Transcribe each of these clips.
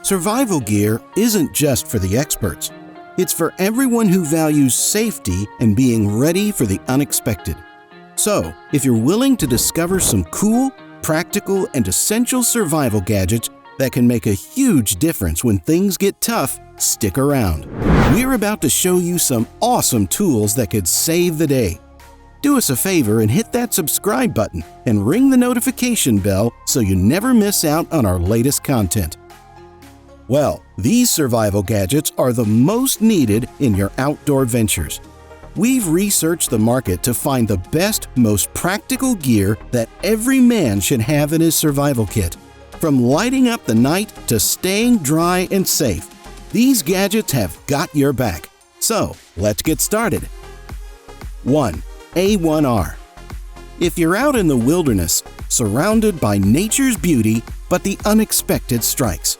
Survival gear isn't just for the experts. It's for everyone who values safety and being ready for the unexpected. So, if you're willing to discover some cool, practical, and essential survival gadgets that can make a huge difference when things get tough, stick around. We're about to show you some awesome tools that could save the day. Do us a favor and hit that subscribe button and ring the notification bell so you never miss out on our latest content. Well, these survival gadgets are the most needed in your outdoor ventures. We've researched the market to find the best, most practical gear that every man should have in his survival kit. From lighting up the night to staying dry and safe, these gadgets have got your back. So, let's get started. 1. A1R. If you're out in the wilderness, surrounded by nature's beauty, but the unexpected strikes,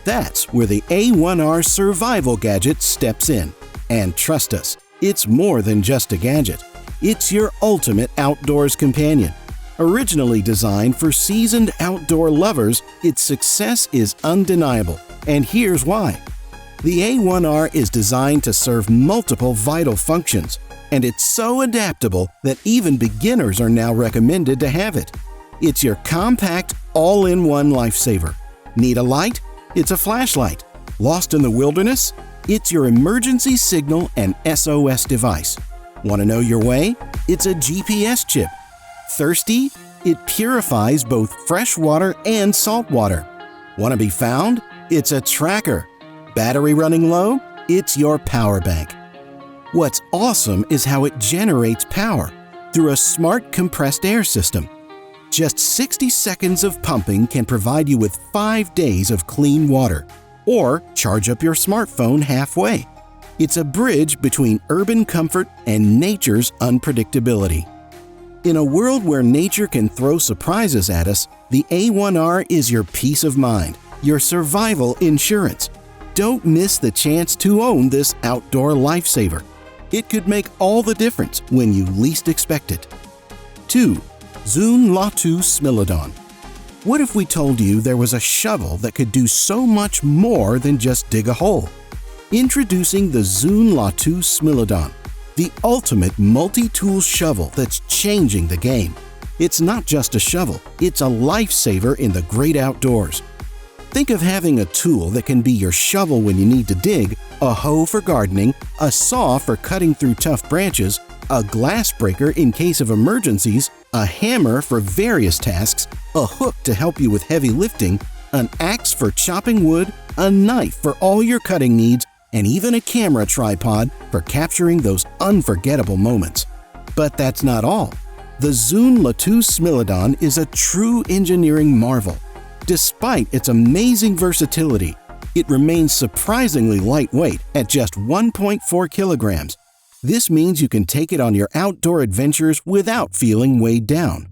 that's where the A1R survival gadget steps in. And trust us, it's more than just a gadget. It's your ultimate outdoors companion. Originally designed for seasoned outdoor lovers, its success is undeniable, and here's why. The A1R is designed to serve multiple vital functions, and it's so adaptable that even beginners are now recommended to have it. It's your compact, all-in-one lifesaver. Need a light? It's a flashlight. Lost in the wilderness? It's your emergency signal and SOS device. Want to know your way? It's a GPS chip. Thirsty? It purifies both fresh water and salt water. Want to be found? It's a tracker. Battery running low? It's your power bank. What's awesome is how it generates power through a smart compressed air system. Just 60 seconds of pumping can provide you with 5 days of clean water, or charge up your smartphone halfway. It's a bridge between urban comfort and nature's unpredictability. In a world where nature can throw surprises at us, the A1R is your peace of mind, your survival insurance. Don't miss the chance to own this outdoor lifesaver. It could make all the difference when you least expect it. 2. Zune Latu Smilodon. What if we told you there was a shovel that could do so much more than just dig a hole? Introducing the Zune Latu Smilodon, the ultimate multi-tool shovel that's changing the game. It's not just a shovel, it's a lifesaver in the great outdoors. Think of having a tool that can be your shovel when you need to dig, a hoe for gardening, a saw for cutting through tough branches, a glass breaker in case of emergencies, a hammer for various tasks, a hook to help you with heavy lifting, an axe for chopping wood, a knife for all your cutting needs, and even a camera tripod for capturing those unforgettable moments. But that's not all. The Zune Latu Smilodon is a true engineering marvel. Despite its amazing versatility, it remains surprisingly lightweight at just 1.4 kilograms. This means you can take it on your outdoor adventures without feeling weighed down.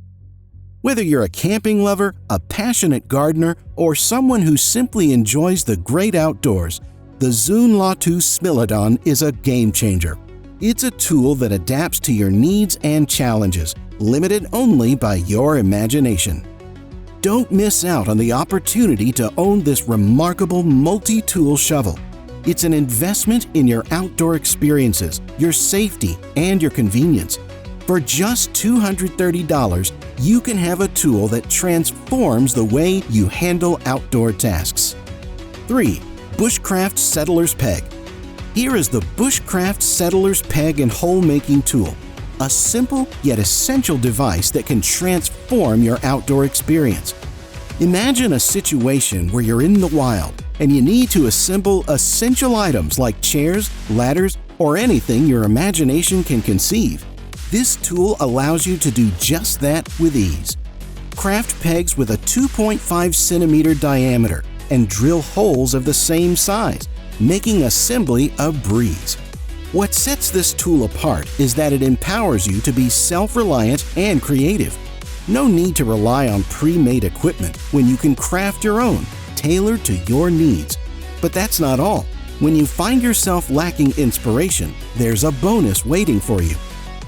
Whether you're a camping lover, a passionate gardener, or someone who simply enjoys the great outdoors, the Zune Latu Smilodon is a game changer. It's a tool that adapts to your needs and challenges, limited only by your imagination. Don't miss out on the opportunity to own this remarkable multi-tool shovel. It's an investment in your outdoor experiences, your safety, and your convenience. For just $230, you can have a tool that transforms the way you handle outdoor tasks. 3. Bushcraft Settler's Peg. Here is the Bushcraft Settler's Peg and Hole Making Tool, a simple yet essential device that can transform your outdoor experience. Imagine a situation where you're in the wild and you need to assemble essential items like chairs, ladders, or anything your imagination can conceive. This tool allows you to do just that with ease. Craft pegs with a 2.5 centimeter diameter and drill holes of the same size, making assembly a breeze. What sets this tool apart is that it empowers you to be self-reliant and creative. No need to rely on pre-made equipment when you can craft your own, tailored to your needs. But that's not all. When you find yourself lacking inspiration, there's a bonus waiting for you.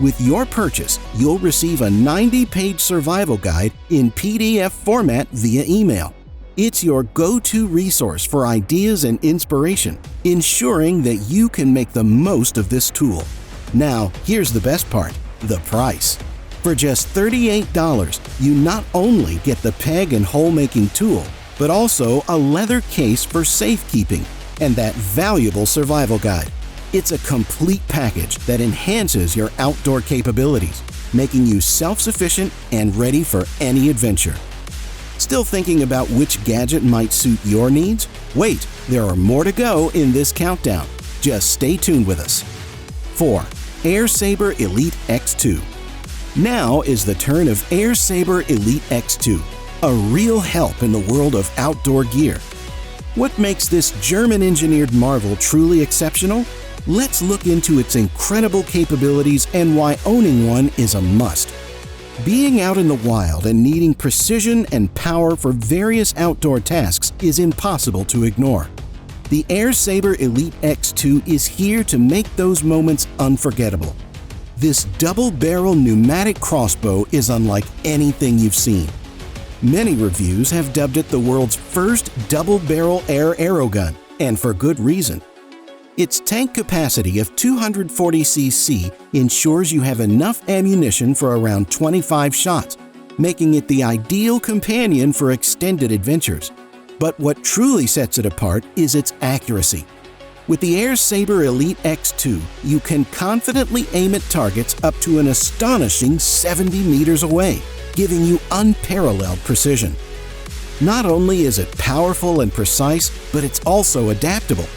With your purchase, you'll receive a 90-page survival guide in PDF format via email. It's your go-to resource for ideas and inspiration, ensuring that you can make the most of this tool. Now, here's the best part, the price. For just $38, you not only get the peg and hole-making tool, but also a leather case for safekeeping and that valuable survival guide. It's a complete package that enhances your outdoor capabilities, making you self-sufficient and ready for any adventure. Still thinking about which gadget might suit your needs? Wait, there are more to go in this countdown. Just stay tuned with us. 4. Saber Elite X2. Now is the turn of Saber Elite X2, a real help in the world of outdoor gear. What makes this German-engineered marvel truly exceptional? Let's look into its incredible capabilities and why owning one is a must. Being out in the wild and needing precision and power for various outdoor tasks is impossible to ignore. The Saber Elite X2 is here to make those moments unforgettable. This double-barrel pneumatic crossbow is unlike anything you've seen. Many reviews have dubbed it the world's first double-barrel air arrow gun, and for good reason. Its tank capacity of 240 cc ensures you have enough ammunition for around 25 shots, making it the ideal companion for extended adventures. But what truly sets it apart is its accuracy. With the Saber Elite X2, you can confidently aim at targets up to an astonishing 70 meters away, giving you unparalleled precision. Not only is it powerful and precise, but it's also adaptable.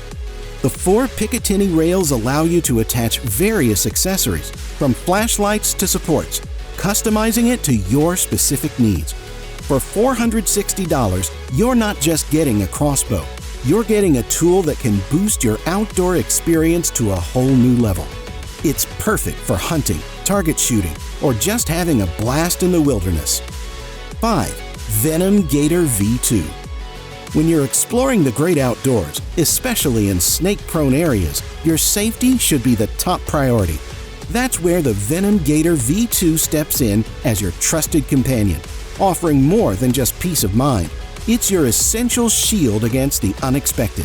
The 4 Picatinny rails allow you to attach various accessories, from flashlights to supports, customizing it to your specific needs. For $460, you're not just getting a crossbow, you're getting a tool that can boost your outdoor experience to a whole new level. It's perfect for hunting, target shooting, or just having a blast in the wilderness. 5. Venom Gator V2. When you're exploring the great outdoors, especially in snake-prone areas, your safety should be the top priority. That's where the Venom Gator V2 steps in as your trusted companion, offering more than just peace of mind. It's your essential shield against the unexpected.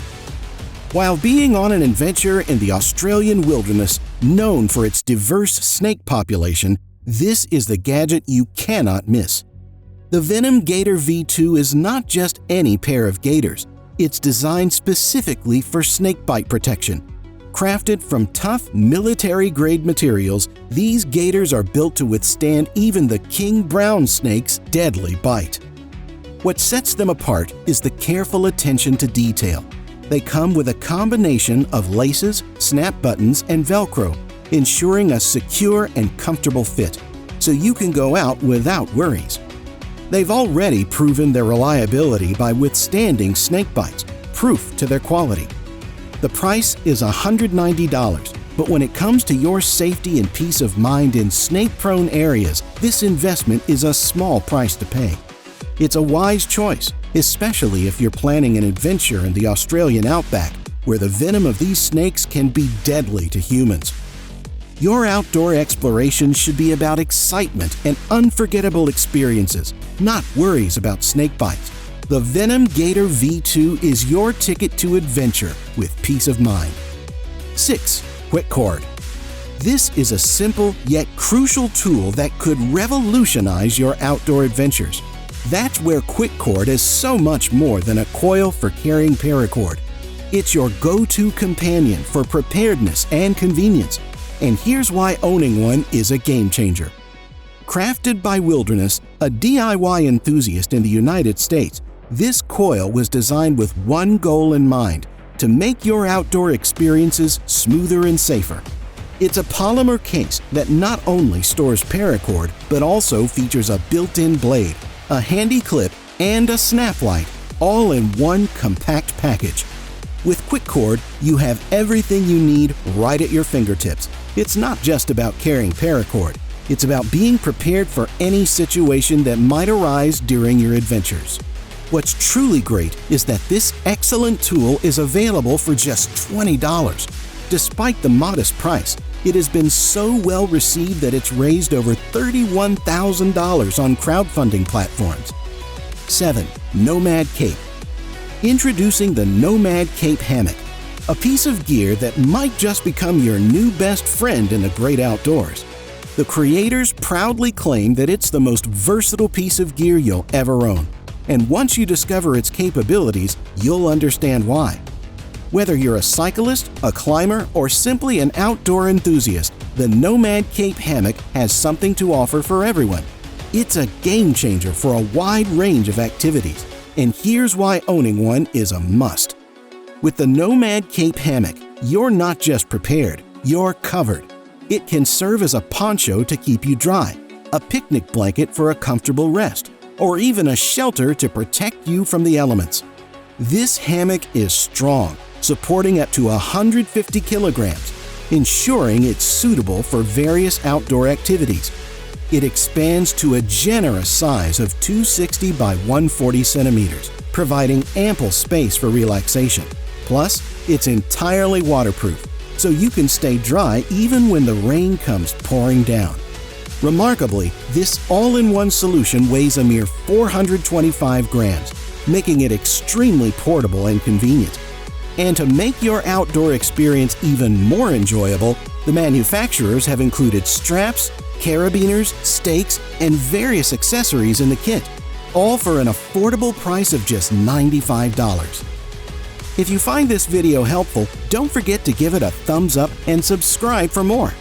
While being on an adventure in the Australian wilderness, known for its diverse snake population, this is the gadget you cannot miss. The Venom Gator V2 is not just any pair of gaiters. It's designed specifically for snakebite protection. Crafted from tough, military-grade materials, these gaiters are built to withstand even the king brown snake's deadly bite. What sets them apart is the careful attention to detail. They come with a combination of laces, snap buttons, and Velcro, ensuring a secure and comfortable fit, so you can go out without worries. They've already proven their reliability by withstanding snake bites, proof to their quality. The price is $190, but when it comes to your safety and peace of mind in snake-prone areas, this investment is a small price to pay. It's a wise choice, especially if you're planning an adventure in the Australian outback, where the venom of these snakes can be deadly to humans. Your outdoor exploration should be about excitement and unforgettable experiences, not worries about snake bites. The Venom Gator V2 is your ticket to adventure with peace of mind. 6. Quickcord. This is a simple yet crucial tool that could revolutionize your outdoor adventures. That's where Quickcord is so much more than a coil for carrying paracord. It's your go-to companion for preparedness and convenience. And here's why owning one is a game changer. Crafted by Wilderness, a DIY enthusiast in the United States, this coil was designed with one goal in mind: to make your outdoor experiences smoother and safer. It's a polymer case that not only stores paracord, but also features a built-in blade, a handy clip, and a snap light, all in one compact package. With Quickcord, you have everything you need right at your fingertips. It's not just about carrying paracord. It's about being prepared for any situation that might arise during your adventures. What's truly great is that this excellent tool is available for just $20. Despite the modest price, it has been so well received that it's raised over $31,000 on crowdfunding platforms. 7. Nomad Cape. Introducing the Nomad Cape Hammock, a piece of gear that might just become your new best friend in the great outdoors. The creators proudly claim that it's the most versatile piece of gear you'll ever own, and once you discover its capabilities, you'll understand why. Whether you're a cyclist, a climber, or simply an outdoor enthusiast, the Nomad Cape Hammock has something to offer for everyone. It's a game changer for a wide range of activities, and here's why owning one is a must. With the Nomad Cape Hammock, you're not just prepared, you're covered. It can serve as a poncho to keep you dry, a picnic blanket for a comfortable rest, or even a shelter to protect you from the elements. This hammock is strong, supporting up to 150 kilograms, ensuring it's suitable for various outdoor activities. It expands to a generous size of 260 by 140 centimeters, providing ample space for relaxation. Plus, it's entirely waterproof, so you can stay dry even when the rain comes pouring down. Remarkably, this all-in-one solution weighs a mere 425 grams, making it extremely portable and convenient. And to make your outdoor experience even more enjoyable, the manufacturers have included straps, carabiners, stakes, and various accessories in the kit, all for an affordable price of just $95. If you find this video helpful, don't forget to give it a thumbs up and subscribe for more.